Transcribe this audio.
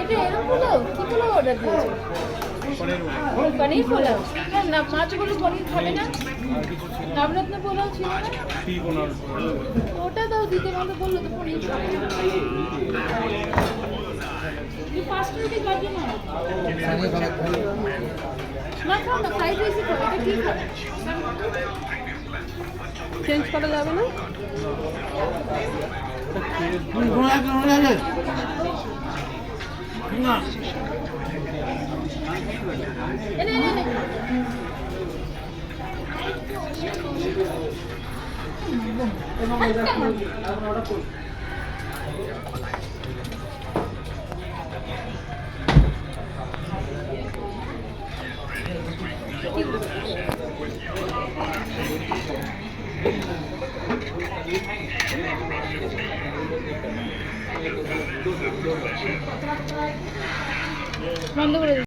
এটা এরকম পোলাও কি পোলাও অর্ডার দিয়েছো? পনির পোলাও না মাছগুলো পনির খাবে না? নবরত্ন পোলাও ছিল না? ওটা দাও দিতে বলতে বললো তো পনির খাবে না। এই 5 রুপি বাকি না না খাও না ফ্রাইড রাইসই খাও এটা কি খাবে চেঞ্জ করা যাবে না এনে এনে এনে বন্ধ করে